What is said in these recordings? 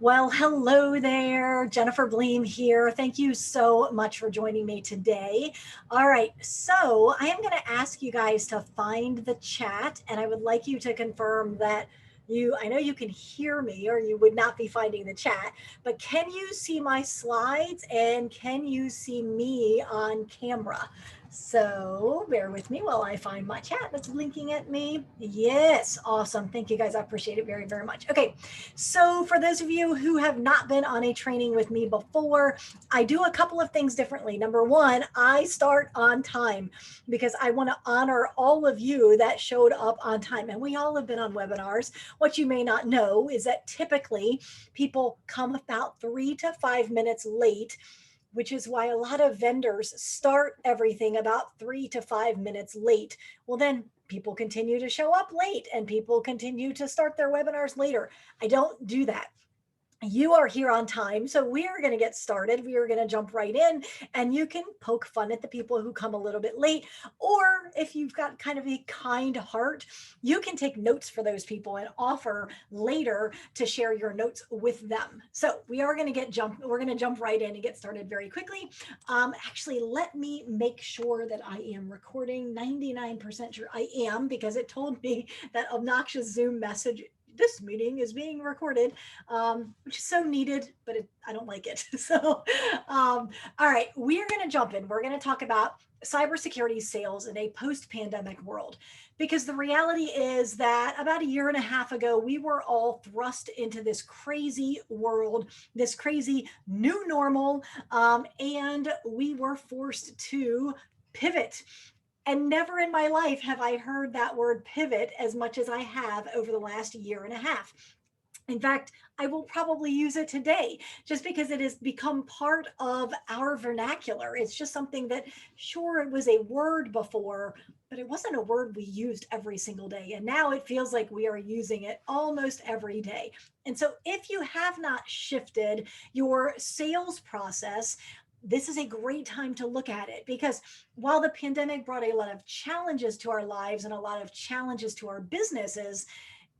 Well, hello there. Jennifer Bleam here. Thank you so much for joining me today. All right, so I am going to ask you guys to find the chat, and I would like you to confirm that I know you can hear me or you would not be finding the chat, but can you see my slides and can you see me on camera? So bear with me while I find my chat that's blinking at me. Yes, awesome. Thank you guys. I appreciate it very, very much. Okay, so for those of you who have not been on a training with me before, I do a couple of things differently. Number one, I start on time because I want to honor all of you that showed up on time. And we all have been on webinars. What you may not know is that typically people come about 3 to 5 minutes late, which is why a lot of vendors start everything about 3 to 5 minutes late. Well, then people continue to show up late and people continue to start their webinars later. I don't do that. You are here on time, so we are going to get started. We are going to jump right in, and you can poke fun at the people who come a little bit late, or if you've got kind of a kind heart, you can take notes for those people and offer later to share your notes with them. So we're going to jump right in and get started very quickly. Actually, let me make sure that I am recording. 99% sure I am, because it told me that obnoxious Zoom message, this meeting is being recorded, which is so needed, but I don't like it. So, all right, we are going to jump in. We're going to talk about cybersecurity sales in a post-pandemic world, because the reality is that about a year and a half ago, we were all thrust into this crazy world, this crazy new normal, and we were forced to pivot. And never in my life have I heard that word pivot as much as I have over the last year and a half. In fact, I will probably use it today just because it has become part of our vernacular. It's just something that, sure, it was a word before, but it wasn't a word we used every single day. And now it feels like we are using it almost every day. And so if you have not shifted your sales process, this is a great time to look at it, because while the pandemic brought a lot of challenges to our lives and a lot of challenges to our businesses,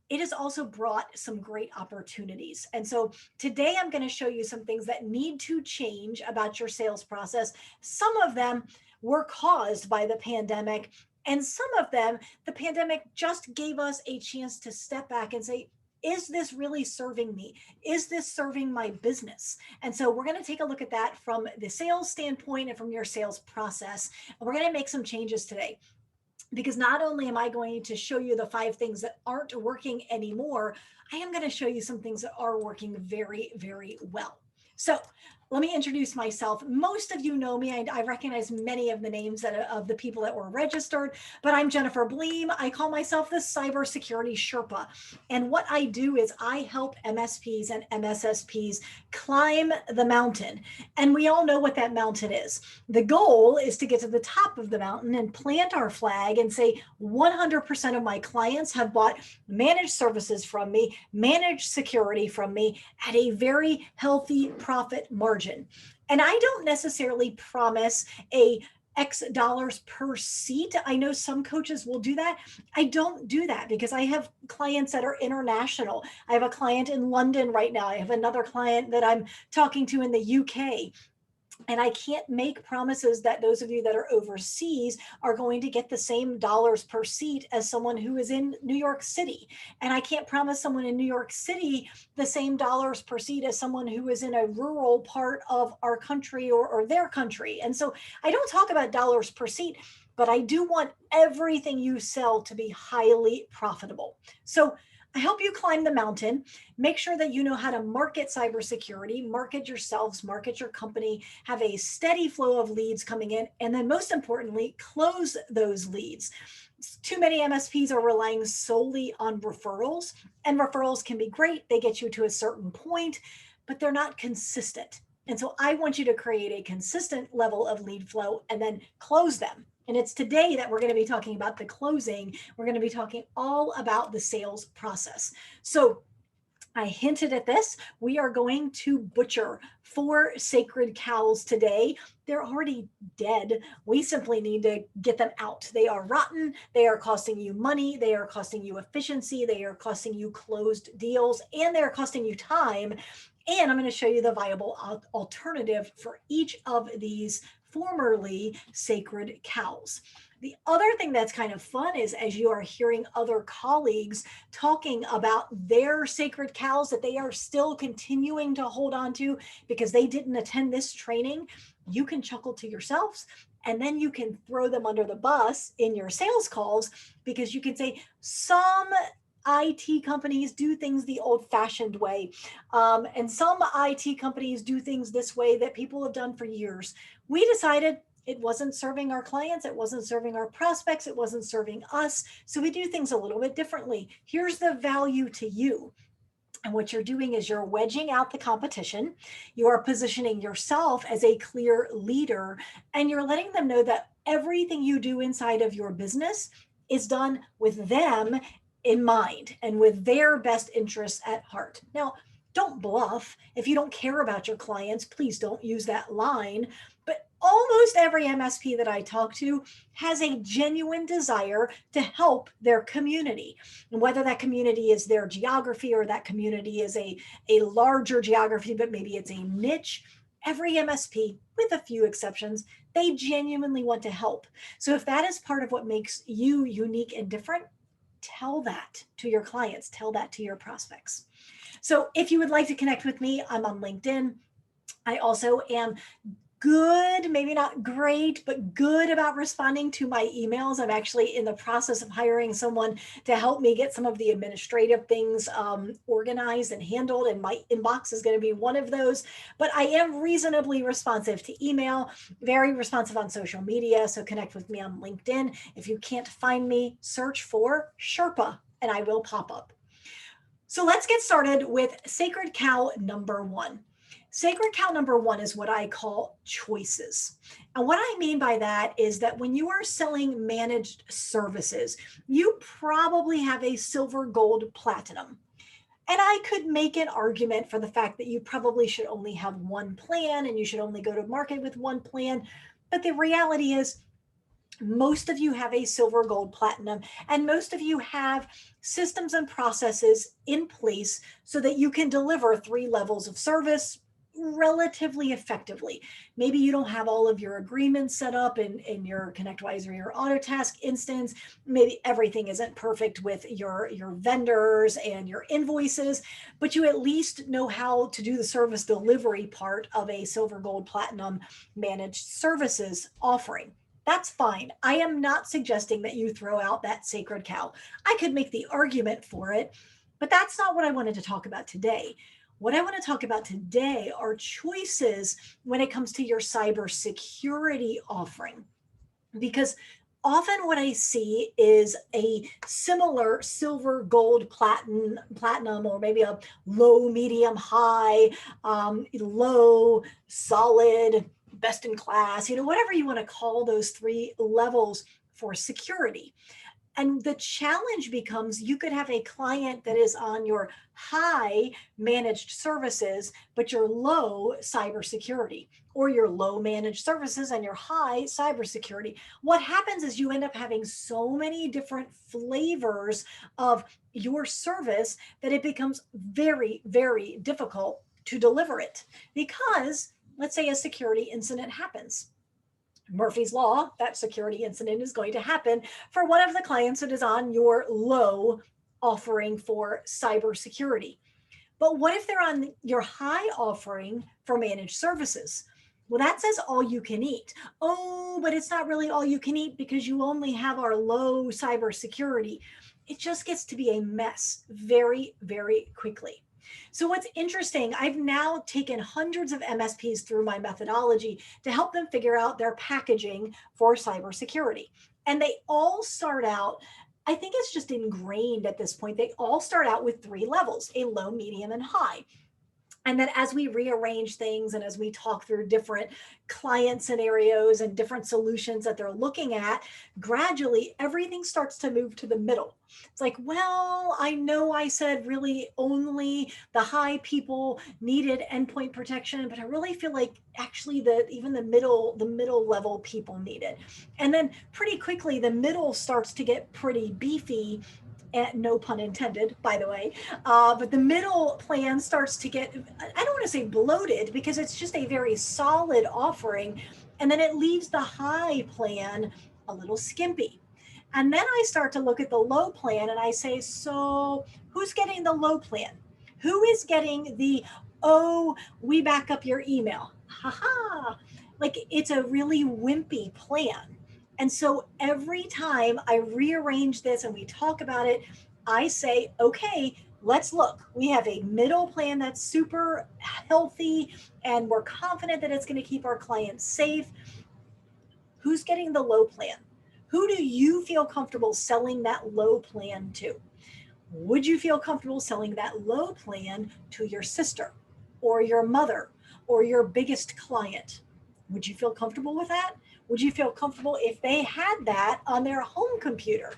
it has also brought some great opportunities. And so today I'm going to show you some things that need to change about your sales process. Some of them were caused by the pandemic, and some of them, the pandemic just gave us a chance to step back and say, is this really serving me? Is this serving my business? And so we're going to take a look at that from the sales standpoint and from your sales process. And we're going to make some changes today, because not only am I going to show you the 5 things that aren't working anymore, I am going to show you some things that are working very, very well. So let me introduce myself. Most of you know me. I recognize many of the names of the people that were registered, but I'm Jennifer Bleam. I call myself the Cybersecurity Sherpa. And what I do is I help MSPs and MSSPs climb the mountain. And we all know what that mountain is. The goal is to get to the top of the mountain and plant our flag and say 100% of my clients have bought managed services from me, managed security from me at a very healthy profit margin. And I don't necessarily promise a X dollars per seat. I know some coaches will do that. I don't do that because I have clients that are international. I have a client in London right now. I have another client that I'm talking to in the UK. And I can't make promises that those of you that are overseas are going to get the same dollars per seat as someone who is in New York City. And I can't promise someone in New York City the same dollars per seat as someone who is in a rural part of our country or their country. And so I don't talk about dollars per seat, but I do want everything you sell to be highly profitable. So I help you climb the mountain. Make sure that you know how to market cybersecurity, market yourselves, market your company, have a steady flow of leads coming in, and then most importantly, close those leads. Too many MSPs are relying solely on referrals, and referrals can be great. They get you to a certain point, but they're not consistent. And so I want you to create a consistent level of lead flow and then close them. And it's today that we're going to be talking about the closing. We're going to be talking all about the sales process. So I hinted at this. We are going to butcher 4 sacred cows today. They're already dead. We simply need to get them out. They are rotten. They are costing you money. They are costing you efficiency. They are costing you closed deals, and they're costing you time. And I'm going to show you the viable alternative for each of these formerly sacred cows. The other thing that's kind of fun is as you are hearing other colleagues talking about their sacred cows that they are still continuing to hold on to because they didn't attend this training, you can chuckle to yourselves, and then you can throw them under the bus in your sales calls, because you can say some IT companies do things the old fashioned way. And some IT companies do things this way that people have done for years. We decided it wasn't serving our clients, it wasn't serving our prospects, it wasn't serving us. So we do things a little bit differently. Here's the value to you. And what you're doing is you're wedging out the competition. You are positioning yourself as a clear leader, and you're letting them know that everything you do inside of your business is done with them in mind and with their best interests at heart. Now, don't bluff. If you don't care about your clients, please don't use that line. But almost every MSP that I talk to has a genuine desire to help their community. And whether that community is their geography or that community is a larger geography, but maybe it's a niche, every MSP, with a few exceptions, they genuinely want to help. So if that is part of what makes you unique and different, tell that to your clients, tell that to your prospects. So if you would like to connect with me, I'm on LinkedIn. I also am good, maybe not great, but good about responding to my emails. I'm actually in the process of hiring someone to help me get some of the administrative things organized and handled, and my inbox is going to be one of those. But I am reasonably responsive to email, very responsive on social media, so connect with me on LinkedIn. If you can't find me, search for Sherpa and I will pop up. So let's get started with sacred cow number 1. Sacred cow number 1 is what I call choices. And what I mean by that is that when you are selling managed services, you probably have a silver, gold, platinum. And I could make an argument for the fact that you probably should only have one plan and you should only go to market with one plan. But the reality is, most of you have a silver, gold, platinum, and most of you have systems and processes in place so that you can deliver 3 levels of service relatively effectively. Maybe you don't have all of your agreements set up in your ConnectWise or your Autotask instance. Maybe everything isn't perfect with your vendors and your invoices, but you at least know how to do the service delivery part of a silver, gold, platinum managed services offering. That's fine. I am not suggesting that you throw out that sacred cow. I could make the argument for it, but that's not what I wanted to talk about today. What I want to talk about today are choices when it comes to your cybersecurity offering. Because often what I see is a similar silver, gold, platinum, or maybe a low, medium, high, low, solid, best in class, whatever you want to call those 3 levels for security. And the challenge becomes you could have a client that is on your high managed services, but your low cybersecurity, or your low managed services and your high cybersecurity. What happens is you end up having so many different flavors of your service that it becomes very, very difficult to deliver it, because let's say a security incident happens. Murphy's Law, that security incident is going to happen for one of the clients that is on your low offering for cybersecurity. But what if they're on your high offering for managed services? Well, that says all you can eat. Oh, but it's not really all you can eat because you only have our low cybersecurity. It just gets to be a mess very, very quickly. So what's interesting, I've now taken hundreds of MSPs through my methodology to help them figure out their packaging for cybersecurity. And they all start out, I think it's just ingrained at this point, they all start out with 3 levels, a low, medium, and high. And then as we rearrange things and as we talk through different client scenarios and different solutions that they're looking at, gradually everything starts to move to the middle. It's like, well, I know I said really only the high people needed endpoint protection, but I really feel like actually even the middle level people need it. And then pretty quickly the middle starts to get pretty beefy, and no pun intended, by the way. But the middle plan starts to get, I don't want to say bloated because it's just a very solid offering. And then it leaves the high plan a little skimpy. And then I start to look at the low plan and I say, so who's getting the low plan? Who is getting the, oh, we back up your email? Haha. Like it's a really wimpy plan. And so every time I rearrange this and we talk about it, I say, okay, let's look. We have a middle plan that's super healthy and we're confident that it's going to keep our clients safe. Who's getting the low plan? Who do you feel comfortable selling that low plan to? Would you feel comfortable selling that low plan to your sister or your mother or your biggest client? Would you feel comfortable with that? Would you feel comfortable if they had that on their home computer?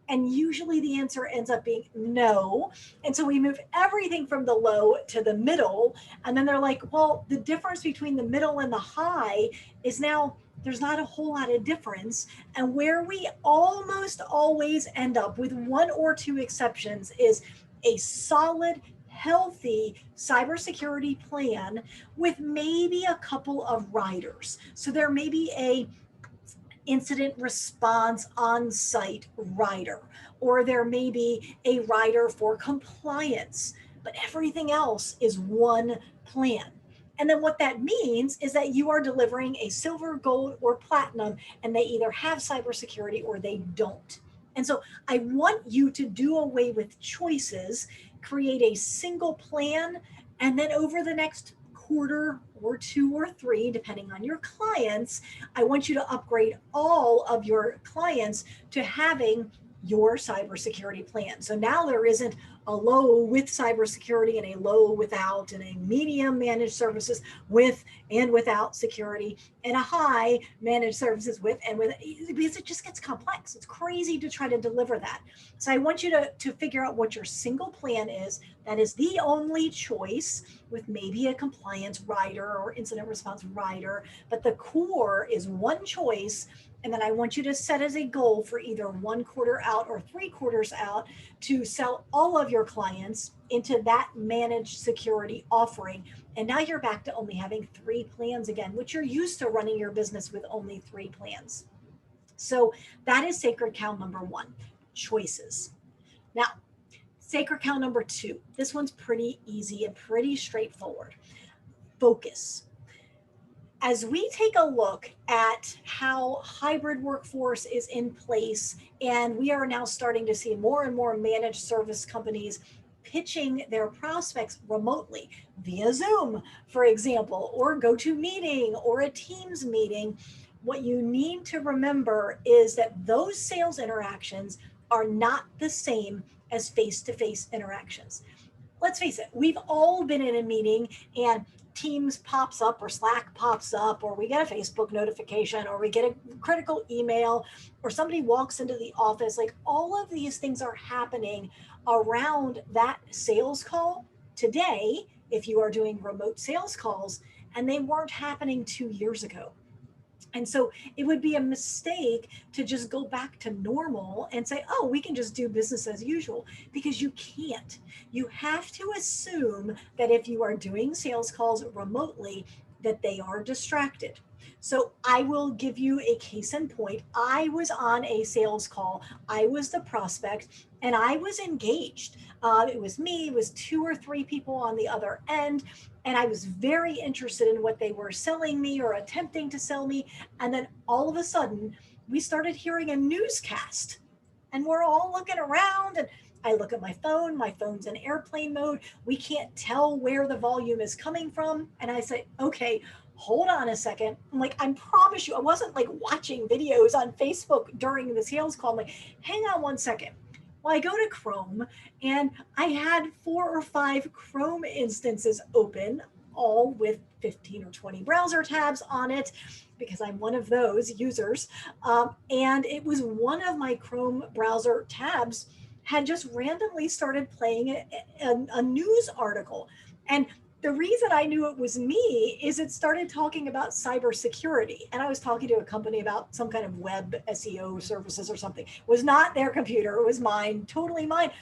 And usually the answer ends up being no. And so we move everything from the low to the middle. And then they're like, well, the difference between the middle and the high is now there's not a whole lot of difference. And where we almost always end up, with one or two exceptions, is a solid, healthy cybersecurity plan with maybe a couple of riders. So there may be a incident response on-site rider, or there may be a rider for compliance, but everything else is one plan. And then what that means is that you are delivering a silver, gold, or platinum, and they either have cybersecurity or they don't. And so I want you to do away with choices, create a single plan, and then over the next quarter or two or three, depending on your clients, I want you to upgrade all of your clients to having your cybersecurity plan. So now there isn't a low with cybersecurity and a low without, and a medium managed services with and without security, and a high managed services with and with, because it just gets complex. It's crazy to try to deliver that. So I want you to figure out what your single plan is. That is the only choice, with maybe a compliance rider or incident response rider, but the core is one choice. And then I want you to set as a goal for either 1 quarter out or 3 quarters out to sell all of your clients into that managed security offering. And now you're back to only having 3 plans again, which you're used to running your business with only 3 plans. So that is sacred cow number 1, choices. Now, sacred cow number 2, this one's pretty easy and pretty straightforward. Focus. As we take a look at how hybrid workforce is in place, and we are now starting to see more and more managed service companies pitching their prospects remotely via Zoom, for example, or GoToMeeting or a Teams meeting, what you need to remember is that those sales interactions are not the same as face-to-face interactions. Let's face it, we've all been in a meeting and Teams pops up or Slack pops up, or we get a Facebook notification, or we get a critical email, or somebody walks into the office. Like all of these things are happening around that sales call today, if you are doing remote sales calls, and they weren't happening 2 years ago. And so it would be a mistake to just go back to normal and say, oh, we can just do business as usual, because you can't. You have to assume that if you are doing sales calls remotely, that they are distracted. So I will give you a case in point. I was on a sales call. I was the prospect and I was engaged. It was me, it was 2 or 3 people on the other end. And I was very interested in what they were selling me or attempting to sell me. And then all of a sudden, we started hearing a newscast. And we're all looking around, and I look at my phone's in airplane mode. We can't tell where the volume is coming from. And I say, okay, hold on a second. I'm like, I promise you, I wasn't like watching videos on Facebook during the sales call. I'm like, hang on one second. Well, I go to Chrome and I had 4 or 5 Chrome instances open, all with 15 or 20 browser tabs on it because I'm one of those users. And it was one of my Chrome browser tabs had just randomly started playing a news article. And the reason I knew it was me is it started talking about cybersecurity. And I was talking to a company about some kind of web SEO services or something. It was not their computer, it was mine, totally mine.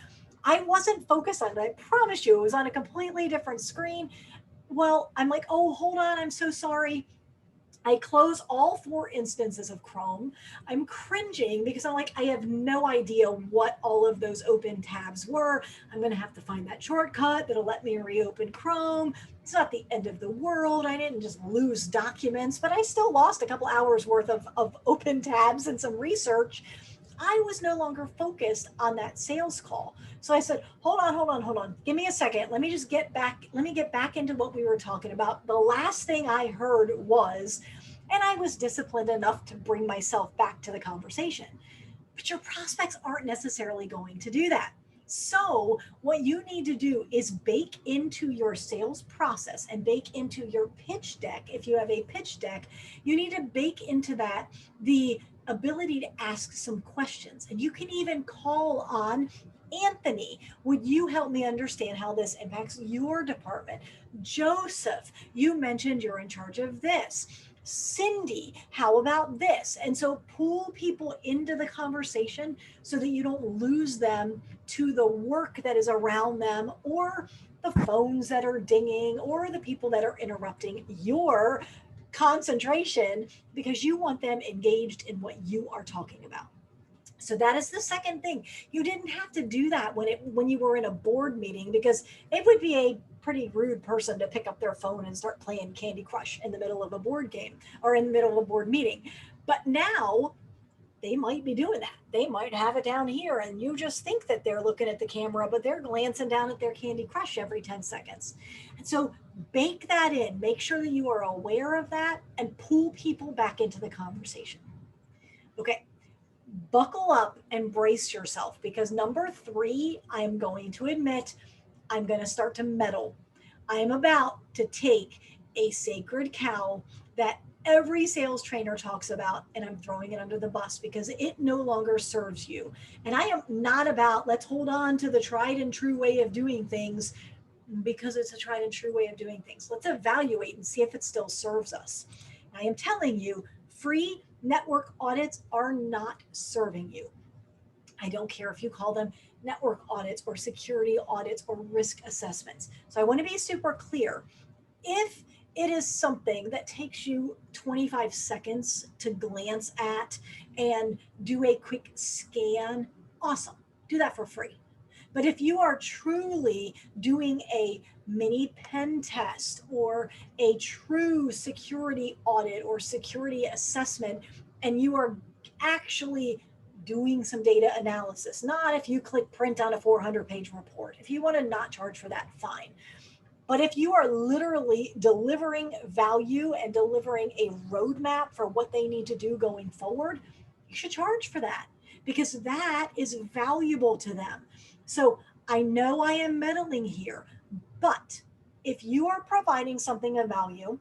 I wasn't focused on it. I promise you, it was on a completely different screen. Well, I'm like, oh, hold on, I'm so sorry. I close all 4 instances of Chrome. I'm cringing because I'm like, I have no idea what all of those open tabs were. I'm going to have to find that shortcut that'll let me reopen Chrome. It's not the end of the world. I didn't just lose documents, but I still lost a couple hours worth of open tabs and some research. I was no longer focused on that sales call. So I said, hold on, hold on, hold on. Give me a second. Let me just get back. Let me get back into what we were talking about. The last thing I heard was, and I was disciplined enough to bring myself back to the conversation. But your prospects aren't necessarily going to do that. So, what you need to do is bake into your sales process and bake into your pitch deck. If you have a pitch deck, you need to bake into that the ability to ask some questions. And you can even call on Anthony, would you help me understand how this impacts your department? Joseph, you mentioned you're in charge of this. Cindy, how about this? And so pull people into the conversation so that you don't lose them to the work that is around them or the phones that are dinging or the people that are interrupting your concentration because you want them engaged in what you are talking about. So that is the second thing. You didn't have to do that when you were in a board meeting because it would be a pretty rude person to pick up their phone and start playing Candy Crush in the middle of a board game or in the middle of a board meeting. But now they might be doing that. They might have it down here and you just think that they're looking at the camera, but they're glancing down at their Candy Crush every 10 seconds. And so bake that in, make sure that you are aware of that and pull people back into the conversation. Okay, buckle up and brace yourself because number 3, I am going to admit, I'm going to start to meddle. I am about to take a sacred cow that every sales trainer talks about and I'm throwing it under the bus because it no longer serves you. And I am not about let's hold on to the tried and true way of doing things because it's a tried and true way of doing things. Let's evaluate and see if it still serves us. I am telling you, free network audits are not serving you. I don't care if you call them network audits or security audits or risk assessments. So I want to be super clear. If it is something that takes you 25 seconds to glance at and do a quick scan, awesome. Do that for free. But if you are truly doing a mini pen test or a true security audit or security assessment, and you are actually doing some data analysis, not if you click print on a 400-page report. If you want to not charge for that, fine. But if you are literally delivering value and delivering a roadmap for what they need to do going forward, you should charge for that because that is valuable to them. So I know I am meddling here, but if you are providing something of value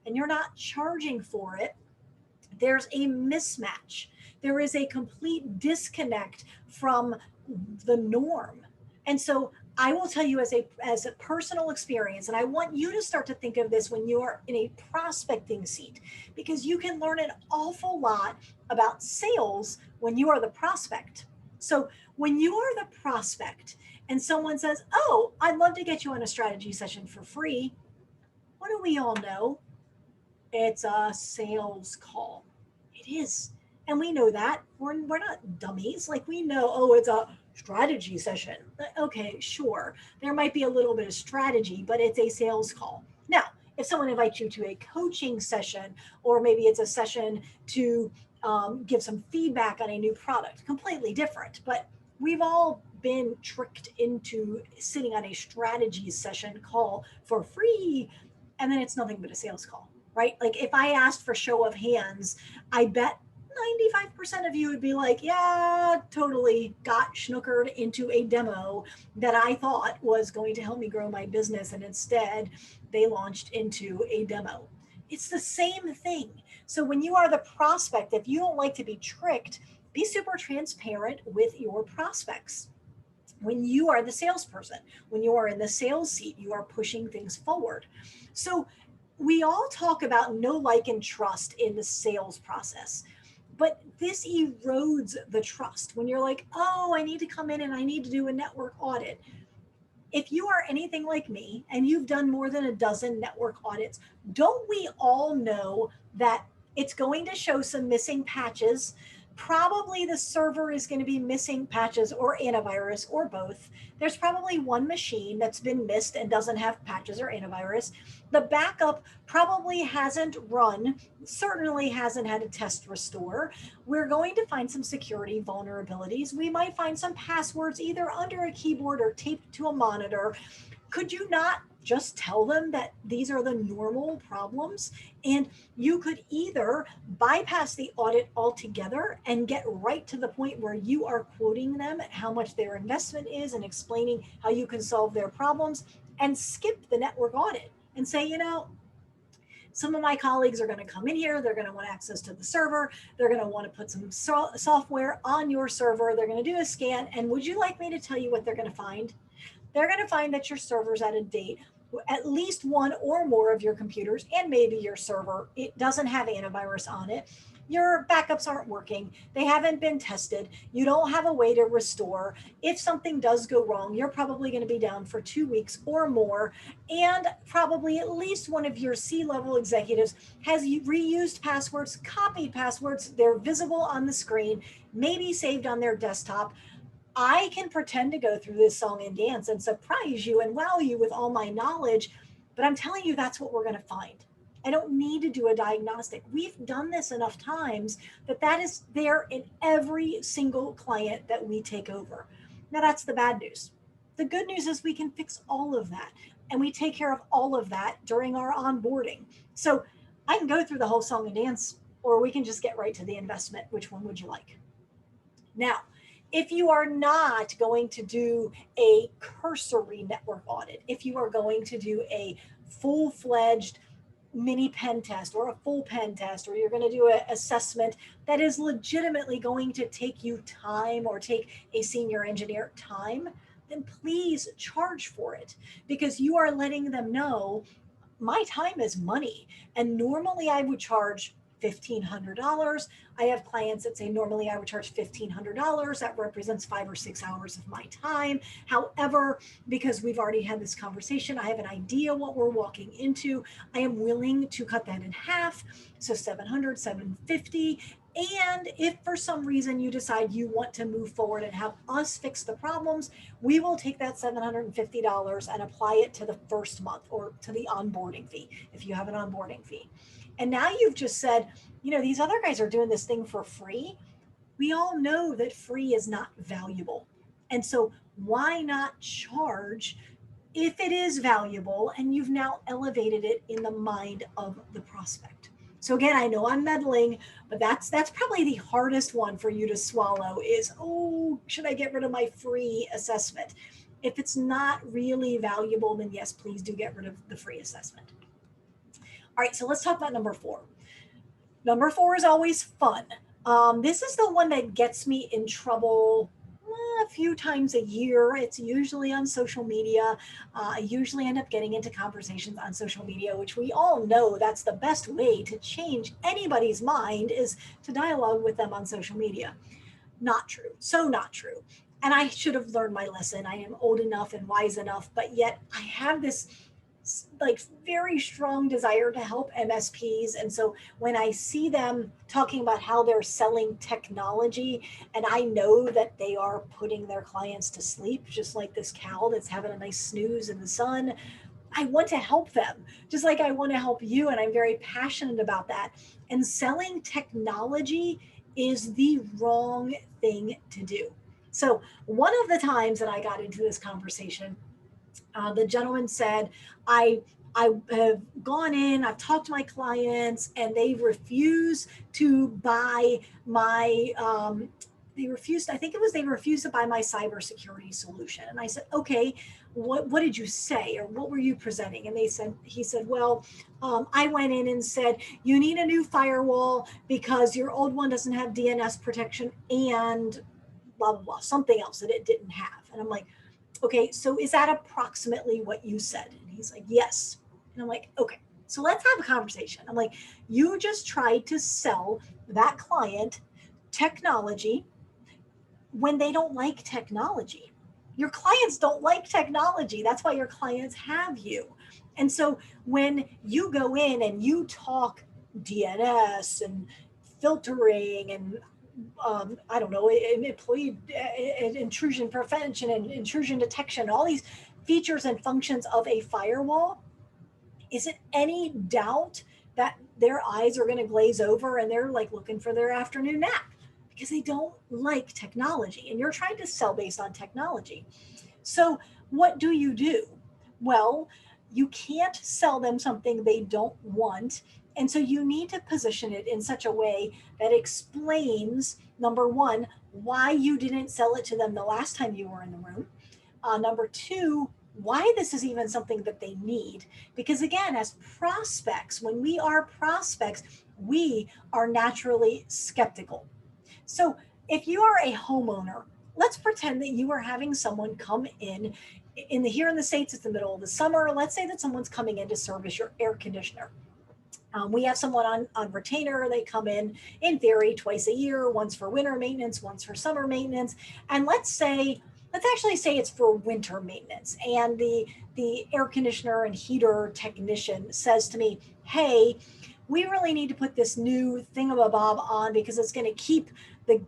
and you're not charging for it, there's a mismatch. There is a complete disconnect from the norm. And so I will tell you as a personal experience, and I want you to start to think of this when you are in a prospecting seat, because you can learn an awful lot about sales when you are the prospect. So when you are the prospect and someone says, "Oh, I'd love to get you on a strategy session for free," what do we all know? It's a sales call. It is. And we know that. We're not dummies. Like we know, oh, it's a strategy session. Okay, sure. There might be a little bit of strategy, but it's a sales call. Now, if someone invites you to a coaching session, or maybe it's a session to give some feedback on a new product, completely different. But we've all been tricked into sitting on a strategy session call for free, and then it's nothing but a sales call, right? Like if I asked for show of hands, I bet 95% of you would be like, yeah, totally got schnookered into a demo that I thought was going to help me grow my business. And instead, they launched into a demo. It's the same thing. So when you are the prospect, if you don't like to be tricked, be super transparent with your prospects. When you are the salesperson, when you are in the sales seat, you are pushing things forward. So we all talk about know, like, and trust in the sales process. But this erodes the trust when you're like, oh, I need to come in and I need to do a network audit. If you are anything like me and you've done more than a dozen network audits, don't we all know that it's going to show some missing patches? Probably the server is going to be missing patches or antivirus or both. There's probably one machine that's been missed and doesn't have patches or antivirus. The backup probably hasn't run, certainly hasn't had a test restore. We're going to find some security vulnerabilities. We might find some passwords either under a keyboard or taped to a monitor. Could you not just tell them that these are the normal problems? And you could either bypass the audit altogether and get right to the point where you are quoting them how much their investment is and explaining how you can solve their problems, and skip the network audit and say, some of my colleagues are going to come in here. They're going to want access to the server. They're going to want to put some software on your server. They're going to do a scan. And would you like me to tell you what they're going to find? They're going to find that your server's out of date. At least one or more of your computers, and maybe your server, it doesn't have antivirus on it. Your backups aren't working. They haven't been tested. You don't have a way to restore. If something does go wrong, you're probably going to be down for 2 weeks or more. And probably at least one of your C-level executives has reused passwords, copied passwords. They're visible on the screen, maybe saved on their desktop. I can pretend to go through this song and dance and surprise you and wow you with all my knowledge, but I'm telling you that's what we're going to find. I don't need to do a diagnostic. We've done this enough times that that is there in every single client that we take over. Now that's the bad news. The good news is we can fix all of that, and we take care of all of that during our onboarding. So I can go through the whole song and dance, or we can just get right to the investment. Which one would you like? Now, if you are not going to do a cursory network audit, if you are going to do a full-fledged mini pen test or a full pen test, or you're going to do an assessment that is legitimately going to take you time or take a senior engineer time, then please charge for it, because you are letting them know my time is money. And normally I would charge $1,500. I have clients that say normally I would charge $1,500. That represents 5 or 6 hours of my time. However, because we've already had this conversation, I have an idea what we're walking into. I am willing to cut that in half. So 700, 750. And if for some reason you decide you want to move forward and have us fix the problems, we will take that $750 and apply it to the first month or to the onboarding fee if you have an onboarding fee. And now you've just said, these other guys are doing this thing for free. We all know that free is not valuable. And so why not charge if it is valuable and you've now elevated it in the mind of the prospect? So again, I know I'm meddling, but that's probably the hardest one for you to swallow is, oh, should I get rid of my free assessment? If it's not really valuable, then yes, please do get rid of the free assessment. All right, so let's talk about number 4. Number 4 is always fun. This is the one that gets me in trouble a few times a year. It's usually on social media. I usually end up getting into conversations on social media, which we all know that's the best way to change anybody's mind, is to dialogue with them on social media. Not true. So not true. And I should have learned my lesson. I am old enough and wise enough, but yet I have this very strong desire to help MSPs. And so when I see them talking about how they're selling technology, and I know that they are putting their clients to sleep, just like this cow that's having a nice snooze in the sun, I want to help them, just like I want to help you. And I'm very passionate about that. And selling technology is the wrong thing to do. So one of the times that I got into this conversation, the gentleman said, I I have gone in, I've talked to my clients, and they refuse to buy my, they refused, I think it was they refused to buy my cybersecurity solution. And I said, okay, what did you say? Or what were you presenting? And he said, well, I went in and said, you need a new firewall because your old one doesn't have DNS protection and blah, blah, blah, something else that it didn't have. And I'm like, okay, so is that approximately what you said? And he's like, yes. And I'm like, okay, so let's have a conversation. I'm like, you just tried to sell that client technology when they don't like technology. Your clients don't like technology. That's why your clients have you. And so when you go in and you talk DNS and filtering and I don't know, employee intrusion prevention and intrusion detection, all these features and functions of a firewall, is it any doubt that their eyes are going to glaze over and they're like looking for their afternoon nap because they don't like technology and you're trying to sell based on technology. So what do? Well, you can't sell them something they don't want. And so you need to position it in such a way that explains, number one, why you didn't sell it to them the last time you were in the room. Number two, why this is even something that they need. Because again, as prospects, when we are prospects, we are naturally skeptical. So if you are a homeowner, let's pretend that you are having someone come in the here in the States, it's the middle of the summer. Let's say that someone's coming in to service your air conditioner. We have someone on retainer. They come in theory, twice a year, once for winter maintenance, once for summer maintenance. And let's actually say it's for winter maintenance. And the air conditioner and heater technician says to me, hey, we really need to put this new thingamabob on because it's going to keep the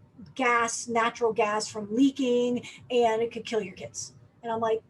natural gas from leaking and it could kill your kids. And I'm like,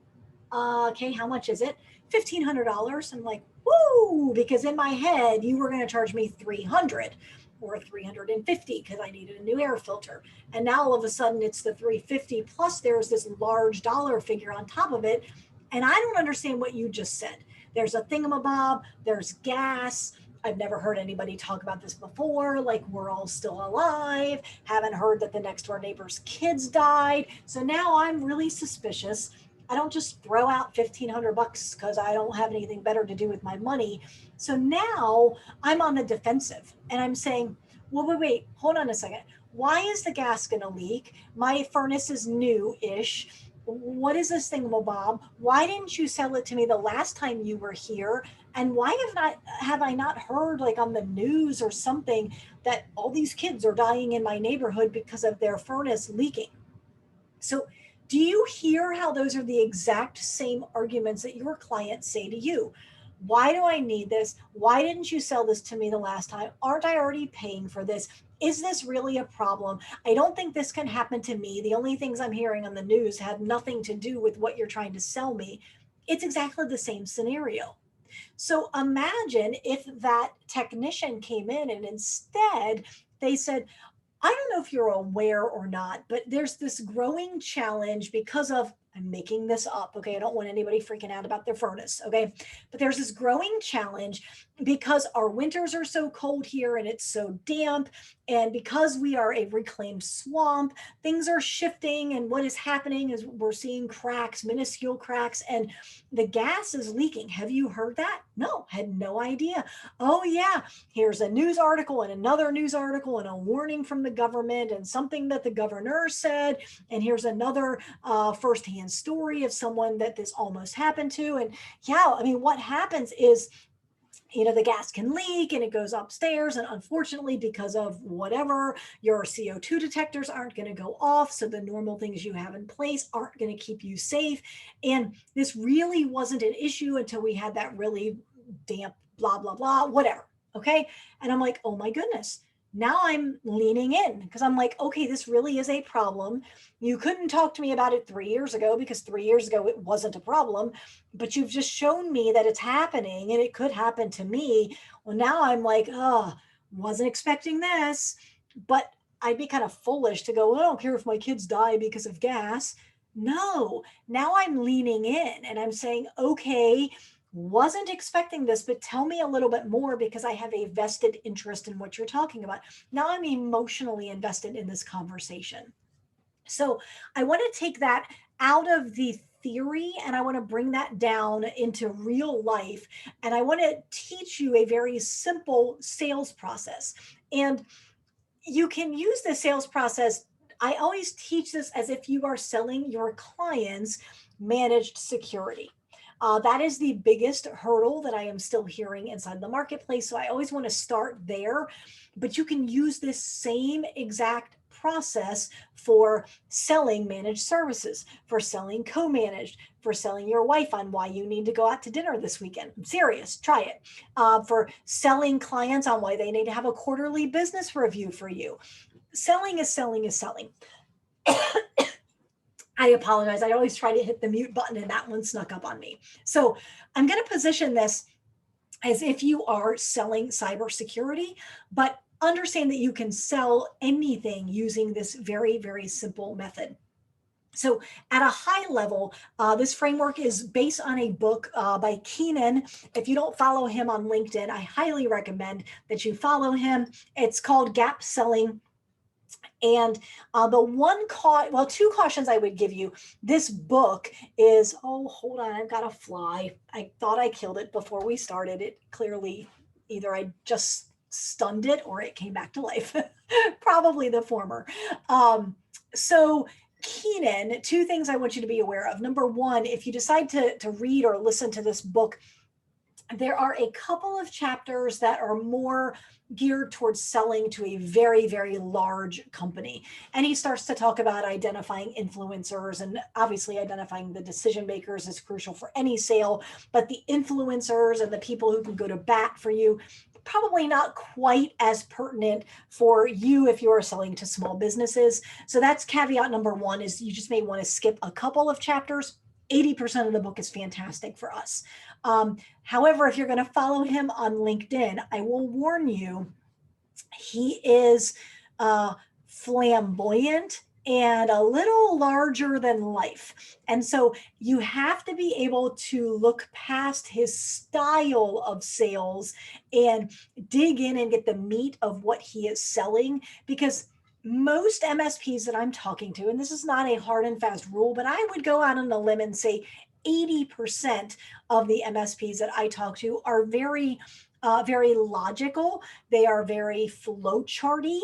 okay, how much is it? $1,500. I'm like, woo, because in my head, you were going to charge me 300 or 350 because I needed a new air filter. And now all of a sudden it's the 350 plus there's this large dollar figure on top of it. And I don't understand what you just said. There's a thingamabob, there's gas. I've never heard anybody talk about this before. Like, we're all still alive. Haven't heard that the next door neighbor's kids died. So now I'm really suspicious. I don't just throw out $1,500 because I don't have anything better to do with my money. So now I'm on the defensive and I'm saying, well, wait, hold on a second. Why is the gas going to leak? My furnace is new-ish. What is this thingamabob? Why didn't you sell it to me the last time you were here? And why have I not heard, like, on the news or something, that all these kids are dying in my neighborhood because of their furnace leaking? So do you hear how those are the exact same arguments that your clients say to you? Why do I need this? Why didn't you sell this to me the last time? Aren't I already paying for this? Is this really a problem? I don't think this can happen to me. The only things I'm hearing on the news have nothing to do with what you're trying to sell me. It's exactly the same scenario. So imagine if that technician came in and instead they said, I don't know if you're aware or not, but there's this growing challenge because of, I'm making this up, okay? I don't want anybody freaking out about their furnace, okay? But there's this growing challenge because our winters are so cold here and it's so damp. And because we are a reclaimed swamp, things are shifting. And what is happening is we're seeing cracks, minuscule cracks, and the gas is leaking. Have you heard that? No, had no idea. Oh, yeah. Here's a news article and another news article and a warning from the government and something that the governor said. And here's another firsthand story of someone that this almost happened to. And yeah, I mean, what happens is, the gas can leak and it goes upstairs. And unfortunately, because of whatever, your CO2 detectors aren't going to go off. So the normal things you have in place aren't going to keep you safe. And this really wasn't an issue until we had that really damp, blah, blah, blah, whatever. Okay. And I'm like, oh my goodness. Now I'm leaning in because I'm like, okay, this really is a problem. You couldn't talk to me about it 3 years ago because 3 years ago it wasn't a problem, but you've just shown me that it's happening and it could happen to me. Well, now I'm like, oh, wasn't expecting this, but I'd be kind of foolish to go, well, I don't care if my kids die because of gas. No, now I'm leaning in and I'm saying, okay, wasn't expecting this, but tell me a little bit more because I have a vested interest in what you're talking about. Now I'm emotionally invested in this conversation. So I want to take that out of the theory and I want to bring that down into real life. And I want to teach you a very simple sales process. And you can use the sales process. I always teach this as if you are selling your clients managed security. That is the biggest hurdle that I am still hearing inside the marketplace. So I always want to start there, but you can use this same exact process for selling managed services, for selling co-managed, for selling your wife on why you need to go out to dinner this weekend. I'm serious, try it. For selling clients on why they need to have a quarterly business review for you. Selling is selling is selling. I apologize. I always try to hit the mute button and that one snuck up on me. So I'm going to position this as if you are selling cybersecurity, but understand that you can sell anything using this very, very simple method. So at a high level, this framework is based on a book by Keenan. If you don't follow him on LinkedIn, I highly recommend that you follow him. It's called Gap Selling. And two cautions I would give you. This book is, oh, hold on, I've got a fly. I thought I killed it before we started. It clearly, either I just stunned it or it came back to life. Probably the former. So Keenan, two things I want you to be aware of. Number one, if you decide to read or listen to this book, there are a couple of chapters that are more geared towards selling to a very, very large company. And he starts to talk about identifying influencers, and obviously identifying the decision makers is crucial for any sale, but the influencers and the people who can go to bat for you, probably not quite as pertinent for you if you are selling to small businesses. So that's caveat number one, is you just may want to skip a couple of chapters. 80% of the book is fantastic for us. However, if you're going to follow him on LinkedIn, I will warn you, he is flamboyant and a little larger than life. And so you have to be able to look past his style of sales and dig in and get the meat of what he is selling, because most MSPs that I'm talking to, and this is not a hard and fast rule, but I would go out on a limb and say 80% of the MSPs that I talk to are very logical. They are very flowcharty.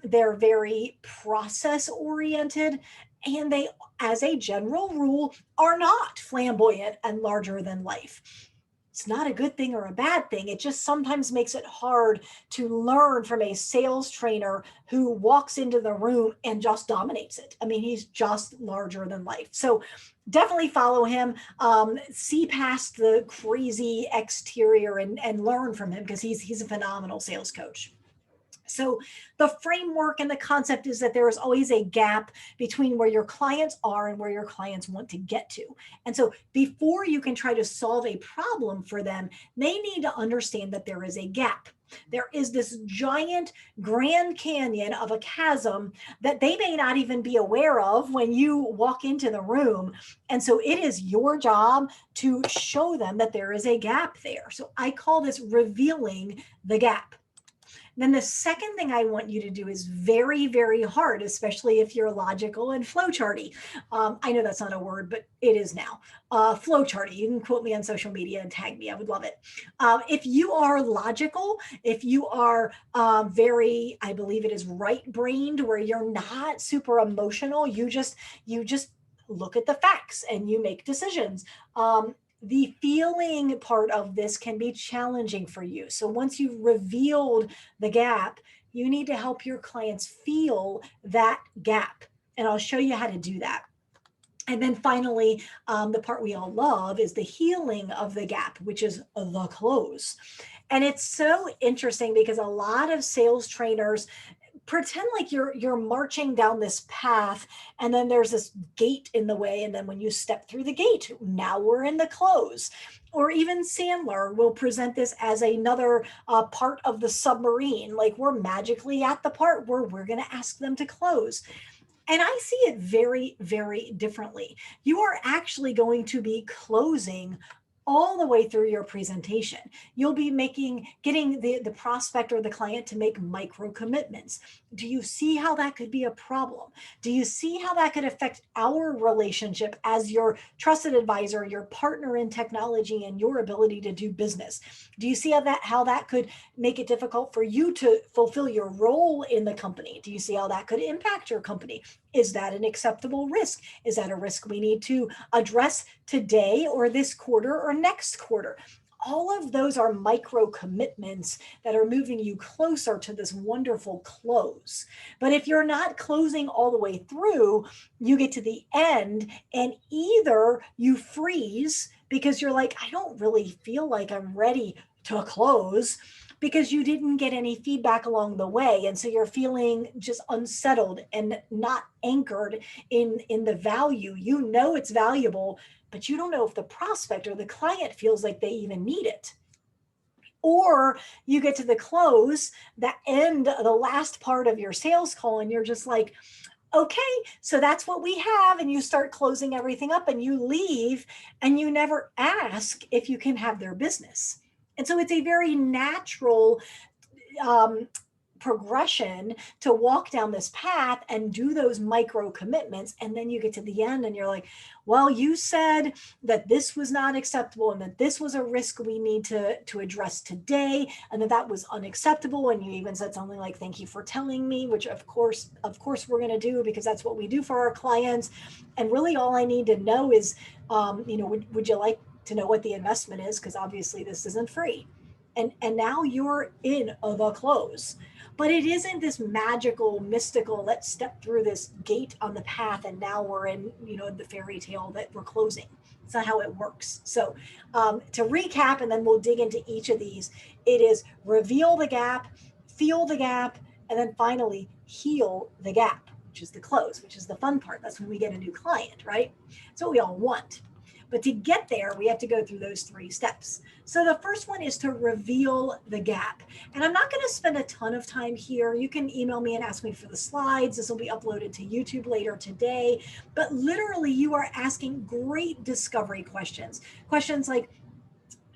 They're very process oriented. And they, as a general rule, are not flamboyant and larger than life. It's not a good thing or a bad thing. It just sometimes makes it hard to learn from a sales trainer who walks into the room and just dominates it. I mean, he's just larger than life. So definitely follow him, see past the crazy exterior and learn from him, because he's a phenomenal sales coach. So the framework and the concept is that there is always a gap between where your clients are and where your clients want to get to. And so before you can try to solve a problem for them, they need to understand that there is a gap. There is this giant Grand Canyon of a chasm that they may not even be aware of when you walk into the room. And so it is your job to show them that there is a gap there. So I call this revealing the gap. Then the second thing I want you to do is very, very hard, especially if you're logical and flowcharty. I know that's not a word, but it is now. Flowcharty. You can quote me on social media and tag me. I would love it. If you are logical, if you are very, I believe it is right-brained, where you're not super emotional, you just look at the facts and you make decisions. The feeling part of this can be challenging for you. So once you've revealed the gap, you need to help your clients feel that gap. And I'll show you how to do that. And then finally, the part we all love is the healing of the gap, which is the close. And it's so interesting because a lot of sales trainers pretend like you're marching down this path, and then there's this gate in the way, and then when you step through the gate, now we're in the close. Or even Sandler will present this as another part of the submarine, like we're magically at the part where we're going to ask them to close. And I see it very, very differently. You are actually going to be closing all the way through your presentation. You'll be getting the prospect or the client to make micro commitments. Do you see how that could be a problem? Do you see how that could affect our relationship as your trusted advisor, your partner in technology, and your ability to do business? Do you see how that could make it difficult for you to fulfill your role in the company? Do you see how that could impact your company? Is that an acceptable risk? Is that a risk we need to address today or this quarter or next quarter? All of those are micro commitments that are moving you closer to this wonderful close. But if you're not closing all the way through, you get to the end and either you freeze because you're like, I don't really feel like I'm ready to close, because you didn't get any feedback along the way. And so you're feeling just unsettled and not anchored in the value. You know it's valuable, but you don't know if the prospect or the client feels like they even need it. Or you get to the close, the end, the last part of your sales call, and you're just like, okay, so that's what we have. And you start closing everything up and you leave and you never ask if you can have their business. And so it's a very natural progression to walk down this path and do those micro commitments. And then you get to the end and you're like, well, you said that this was not acceptable and that this was a risk we need to address today, and that was unacceptable. And you even said something like, thank you for telling me, which of course we're going to do, because that's what we do for our clients. And really all I need to know is, would you like to know what the investment is? Because obviously this isn't free. And now you're in the close. But it isn't this magical, mystical, let's step through this gate on the path and now we're in, the fairy tale that we're closing. It's not how it works. So to recap, and then we'll dig into each of these, it is reveal the gap, feel the gap, and then finally heal the gap, which is the close, which is the fun part. That's when we get a new client, right? That's what we all want. But to get there, we have to go through those 3 steps. So the first one is to reveal the gap. And I'm not going to spend a ton of time here. You can email me and ask me for the slides. This will be uploaded to YouTube later today. But literally, you are asking great discovery questions. Questions like,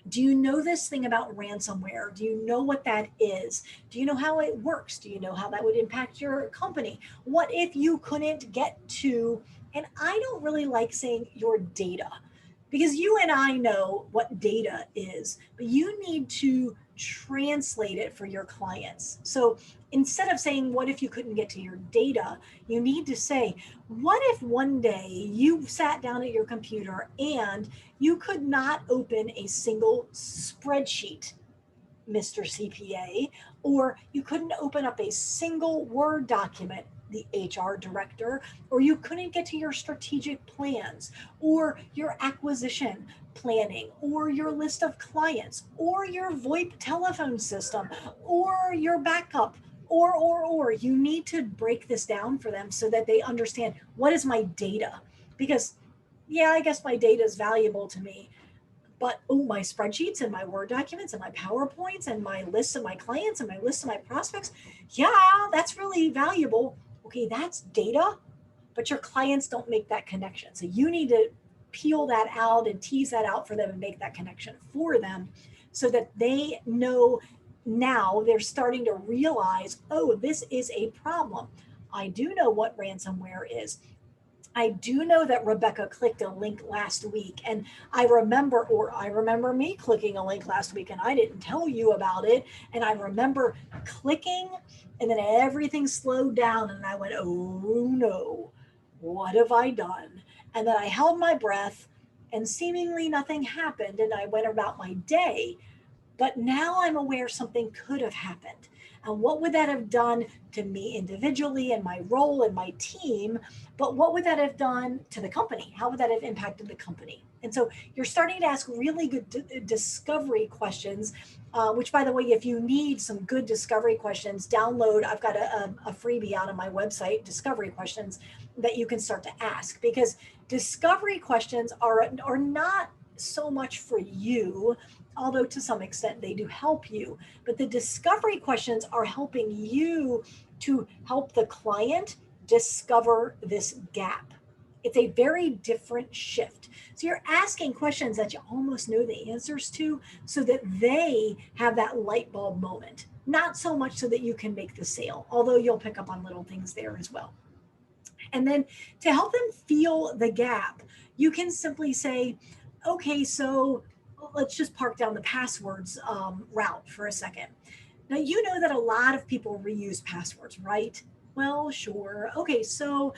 do you know this thing about ransomware? Do you know what that is? Do you know how it works? Do you know how that would impact your company? What if you couldn't get to, and I don't really like saying your data, because you and I know what data is, but you need to translate it for your clients. So instead of saying, what if you couldn't get to your data, you need to say, what if one day you sat down at your computer and you could not open a single spreadsheet, Mr. CPA, or you couldn't open up a single Word document, the HR director, or you couldn't get to your strategic plans or your acquisition planning or your list of clients or your VoIP telephone system or your backup, or you need to break this down for them so that they understand, what is my data? Because yeah, I guess my data is valuable to me, but my spreadsheets and my Word documents and my PowerPoints and my lists of my clients and my list of my prospects, yeah, that's really valuable. Okay, that's data, but your clients don't make that connection. So you need to peel that out and tease that out for them and make that connection for them so that they know. Now they're starting to realize, oh, this is a problem. I do know what ransomware is. I do know that Rebecca clicked a link last week, and I remember me clicking a link last week and I didn't tell you about it. And I remember clicking and then everything slowed down and I went, oh no, what have I done? And then I held my breath and seemingly nothing happened and I went about my day. But now I'm aware something could have happened. And what would that have done to me individually and my role and my team? But what would that have done to the company? How would that have impacted the company? And so you're starting to ask really good discovery questions, which, by the way, if you need some good discovery questions, download, I've got a freebie out on my website, discovery questions, that you can start to ask. Because discovery questions are not so much for you, although to some extent they do help you. But the discovery questions are helping you to help the client discover this gap. It's a very different shift. So you're asking questions that you almost know the answers to so that they have that light bulb moment. Not so much so that you can make the sale, although you'll pick up on little things there as well. And then to help them feel the gap, you can simply say, okay, so let's just park down the passwords route for a second. Now, you know that a lot of people reuse passwords, right? Well, sure. Okay, so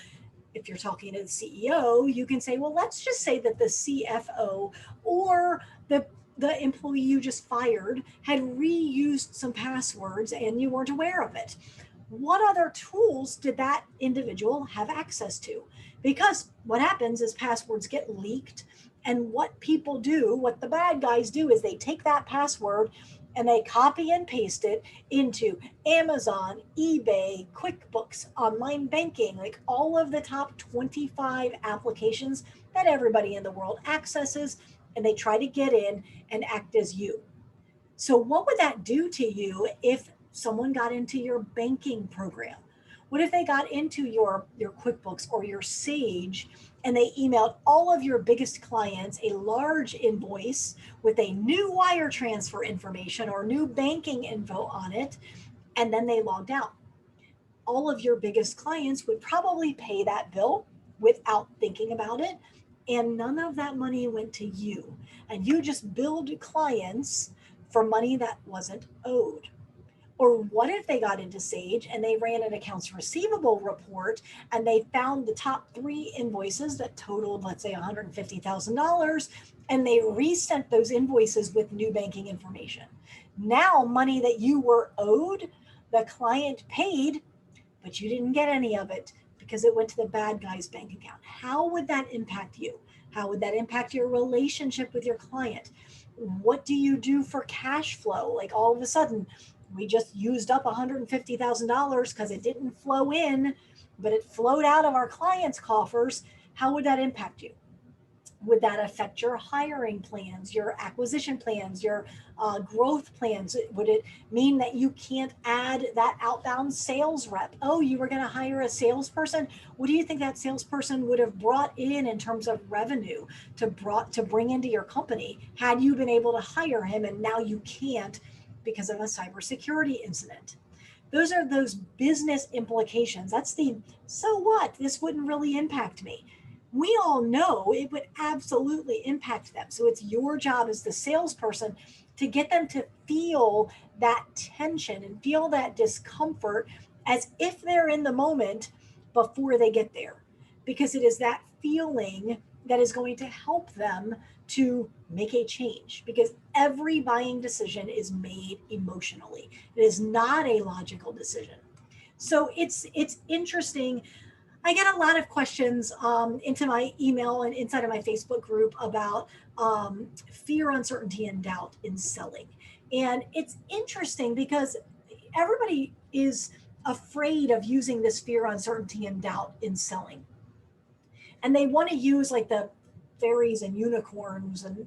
if you're talking to the CEO, you can say, well, let's just say that the CFO or the employee you just fired had reused some passwords and you weren't aware of it. What other tools did that individual have access to? Because what happens is passwords get leaked, and what people do, what the bad guys do, is they take that password and they copy and paste it into Amazon, eBay, QuickBooks, online banking, like all of the top 25 applications that everybody in the world accesses, and they try to get in and act as you. So, what would that do to you if someone got into your banking program? What if they got into your QuickBooks or your Sage and they emailed all of your biggest clients a large invoice with a new wire transfer information or new banking info on it, and then they logged out? All of your biggest clients would probably pay that bill without thinking about it, and none of that money went to you. And you just billed clients for money that wasn't owed. Or what if they got into Sage and they ran an accounts receivable report and they found the top 3 invoices that totaled, let's say, $150,000, and they resent those invoices with new banking information? Now, money that you were owed, the client paid, but you didn't get any of it because it went to the bad guy's bank account. How would that impact you? How would that impact your relationship with your client? What do you do for cash flow? Like all of a sudden, we just used up $150,000 because it didn't flow in, but it flowed out of our clients' coffers. How would that impact you? Would that affect your hiring plans, your acquisition plans, your growth plans? Would it mean that you can't add that outbound sales rep? Oh, you were going to hire a salesperson. What do you think that salesperson would have brought in terms of revenue to bring into your company had you been able to hire him, and now you can't because of a cybersecurity incident? Those are those business implications. That's the so what? This wouldn't really impact me. We all know it would absolutely impact them. So it's your job as the salesperson to get them to feel that tension and feel that discomfort as if they're in the moment before they get there. Because it is that feeling that is going to help them to make a change, because every buying decision is made emotionally. It is not a logical decision. So it's interesting. I get a lot of questions into my email and inside of my Facebook group about fear, uncertainty, and doubt in selling. And it's interesting because everybody is afraid of using this fear, uncertainty, and doubt in selling. And they want to use like the fairies and unicorns and,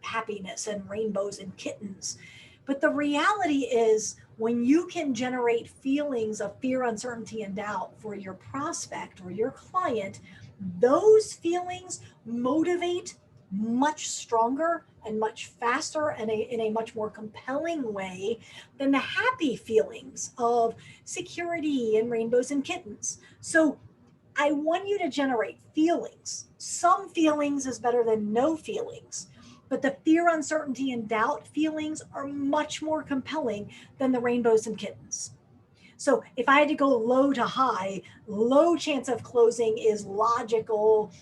happiness and rainbows and kittens. But the reality is, when you can generate feelings of fear, uncertainty, and doubt for your prospect or your client, those feelings motivate much stronger and much faster and in a much more compelling way than the happy feelings of security and rainbows and kittens. So I want you to generate feelings. Some feelings is better than no feelings. But the fear, uncertainty, and doubt feelings are much more compelling than the rainbows and kittens. So if I had to go low to high, low chance of closing is logical,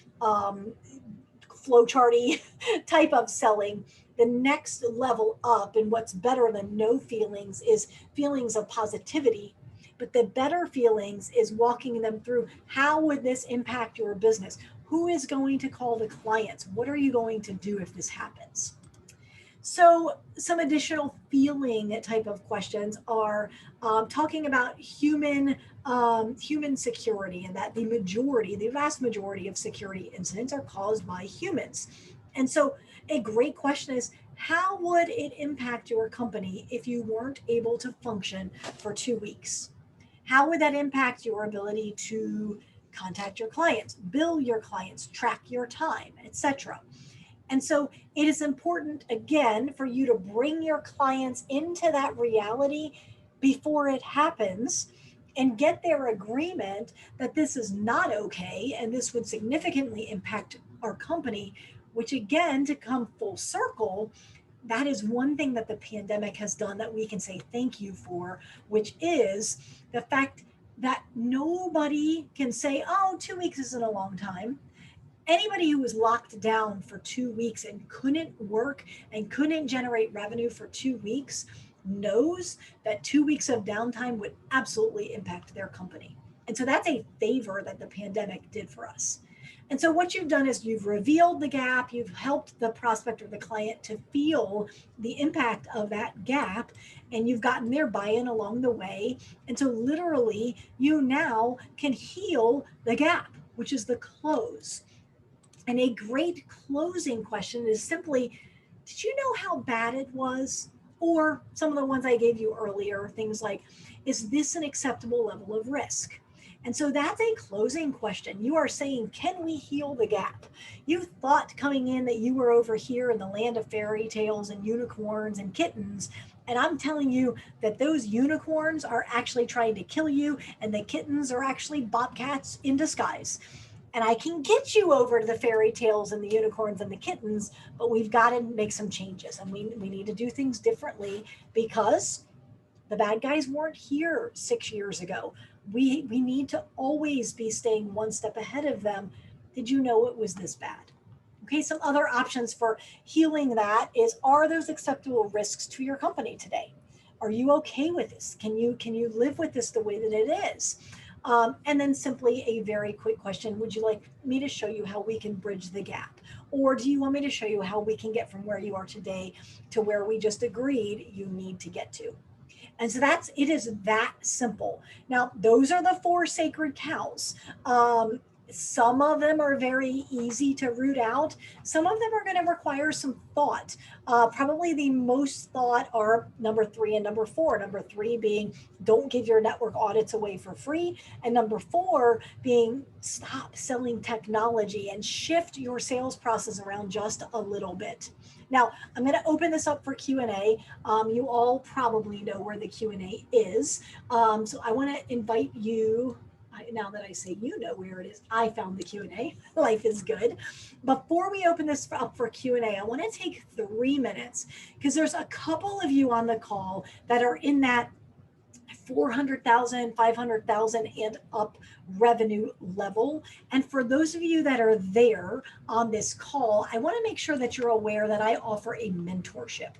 flowcharty type of selling. The next level up, and what's better than no feelings, is feelings of positivity. But the better feelings is walking them through, how would this impact your business? Who is going to call the clients? What are you going to do if this happens? So some additional feeling type of questions are talking about human security, and that the vast majority of security incidents are caused by humans. And so a great question is, how would it impact your company if you weren't able to function for 2 weeks? How would that impact your ability to contact your clients, bill your clients, track your time, etc. And so it is important, again, for you to bring your clients into that reality before it happens and get their agreement that this is not okay and this would significantly impact our company, which, again, to come full circle, that is one thing that the pandemic has done that we can say thank you for, which is the fact that nobody can say, oh, 2 weeks isn't a long time. Anybody who was locked down for 2 weeks and couldn't work and couldn't generate revenue for 2 weeks knows that 2 weeks of downtime would absolutely impact their company. And so that's a favor that the pandemic did for us. And so what you've done is you've revealed the gap, you've helped the prospect or the client to feel the impact of that gap, and you've gotten their buy-in along the way. And so literally you now can heal the gap, which is the close. And a great closing question is simply, did you know how bad it was? Or some of the ones I gave you earlier, things like, is this an acceptable level of risk? And so that's a closing question. You are saying, can we heal the gap? You thought coming in that you were over here in the land of fairy tales and unicorns and kittens. And I'm telling you that those unicorns are actually trying to kill you, and the kittens are actually bobcats in disguise. And I can get you over to the fairy tales and the unicorns and the kittens, but we've got to make some changes, and we need to do things differently because the bad guys weren't here 6 years ago. We need to always be staying one step ahead of them. Did you know it was this bad? Okay, some other options for healing that is, are those acceptable risks to your company today? Are you okay with this? Can you live with this the way that it is? And then simply a very quick question, would you like me to show you how we can bridge the gap? Or do you want me to show you how we can get from where you are today to where we just agreed you need to get to? And so it is that simple. Now, those are the 4 sacred cows. Some of them are very easy to root out. Some of them are going to require some thought. Probably the most thought are number 3 and number 4. Number 3 being, don't give your network audits away for free. And number 4 being, stop selling technology and shift your sales process around just a little bit. Now, I'm going to open this up for Q&A. You all probably know where the Q&A is. So I want to invite you. Now that I say you know where it is, I found the Q&A. Life is good. Before we open this up for Q&A, I want to take 3 minutes because there's a couple of you on the call that are in that 400,000, 500,000 and up revenue level. And for those of you that are there on this call, I want to make sure that you're aware that I offer a mentorship.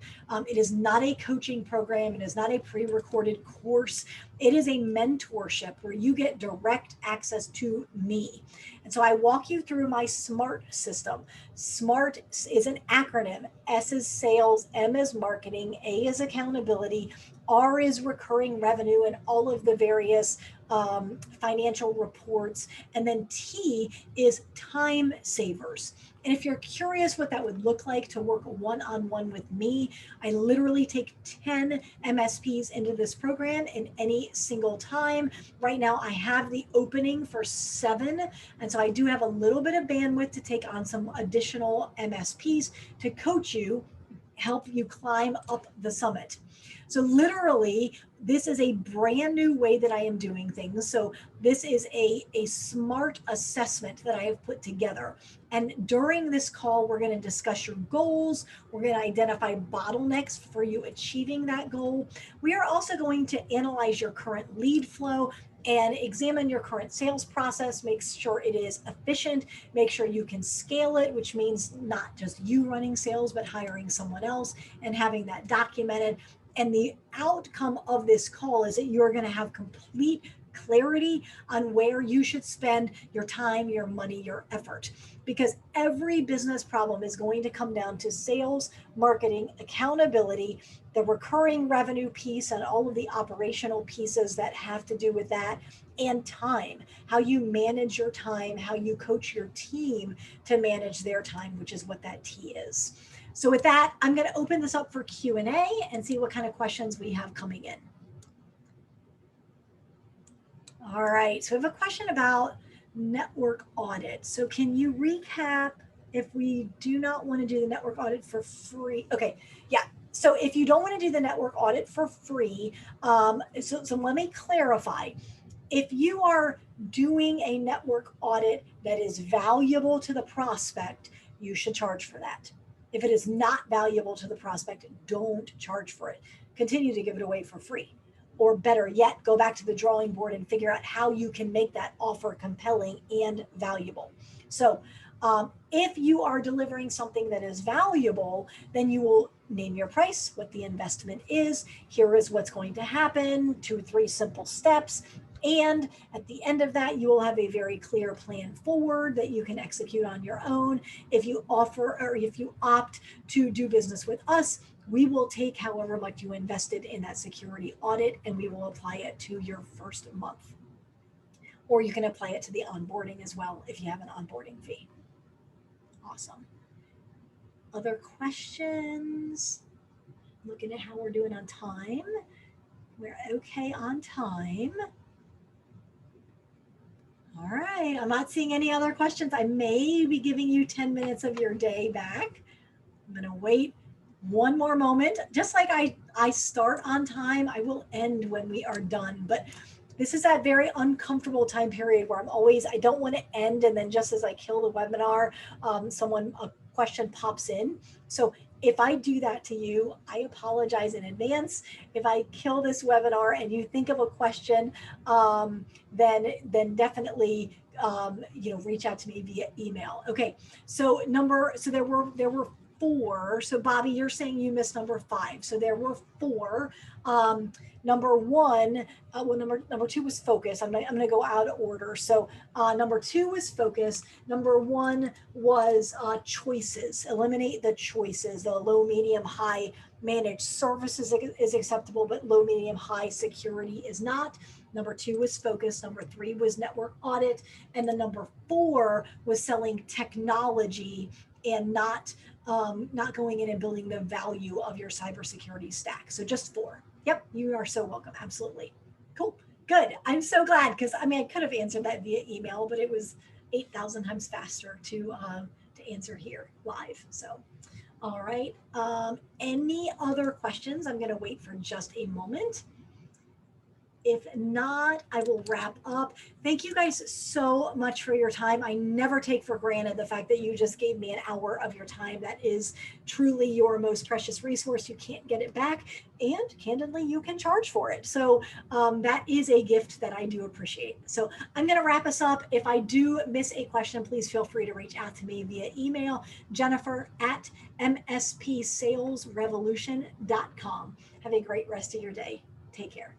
It is not a coaching program. It is not a pre-recorded course. It is a mentorship where you get direct access to me. And so I walk you through my SMART system. SMART is an acronym. S is sales, M is marketing, A is accountability, R is recurring revenue and all of the various financial reports. And then T is time savers. And if you're curious what that would look like to work one-on-one with me, I literally take 10 MSPs into this program in any single time. Right now, I have the opening for 7. And so I do have a little bit of bandwidth to take on some additional MSPs to coach you, help you climb up the summit. So literally, this is a brand new way that I am doing things. So this is a SMART assessment that I have put together. And during this call, we're going to discuss your goals. We're going to identify bottlenecks for you achieving that goal. We are also going to analyze your current lead flow and examine your current sales process, make sure it is efficient, make sure you can scale it, which means not just you running sales, but hiring someone else and having that documented. And the outcome of this call is that you're going to have complete clarity on where you should spend your time, your money, your effort. Because every business problem is going to come down to sales, marketing, accountability, the recurring revenue piece, and all of the operational pieces that have to do with that, and time, how you manage your time, how you coach your team to manage their time, which is what that T is. So with that, I'm going to open this up for Q&A and see what kind of questions we have coming in. All right, so we have a question about network audit. So can you recap if we do not want to do the network audit for free? Okay, yeah. So if you don't want to do the network audit for free, so let me clarify. If you are doing a network audit that is valuable to the prospect, you should charge for that. If it is not valuable to the prospect, don't charge for it. Continue to give it away for free. Or better yet, go back to the drawing board and figure out how you can make that offer compelling and valuable. So, if you are delivering something that is valuable, then you will name your price, what the investment is. Here is what's going to happen, 2 or 3 simple steps. And at the end of that, you will have a very clear plan forward that you can execute on your own. If you offer or if you opt to do business with us, we will take however much you invested in that security audit and we will apply it to your first month. Or you can apply it to the onboarding as well if you have an onboarding fee. Awesome. Other questions? Looking at how we're doing on time. We're okay on time. All right, I'm not seeing any other questions. I may be giving you 10 minutes of your day back. I'm gonna wait one more moment. Just like I start on time, I will end when we are done. But this is that very uncomfortable time period where I don't want to end and then just as I kill the webinar, a question pops in. So if I do that to you, I apologize in advance. If I kill this webinar and you think of a question, then definitely reach out to me via email. Okay, so there were 4. So Bobby, you're saying you missed number 5. So there were 4. Number 1, number 2 was focus. I'm gonna go out of order. So number 2 was focus. Number 1 was choices. Eliminate the choices. The low, medium, high managed services is acceptable, but low, medium, high security is not. Number 2 was focus. Number 3 was network audit, and then number 4 was selling technology and not going in and building the value of your cybersecurity stack. So just 4. Yep, you are so welcome. Absolutely. Cool. Good. I'm so glad because I could have answered that via email, but it was 8,000 times faster to answer here live. So, all right. Any other questions? I'm going to wait for just a moment. If not, I will wrap up. Thank you guys so much for your time. I never take for granted the fact that you just gave me an hour of your time. That is truly your most precious resource. You can't get it back. And candidly, you can charge for it. So that is a gift that I do appreciate. So I'm going to wrap us up. If I do miss a question, please feel free to reach out to me via email, Jennifer@mspsalesrevolution.com. Have a great rest of your day. Take care.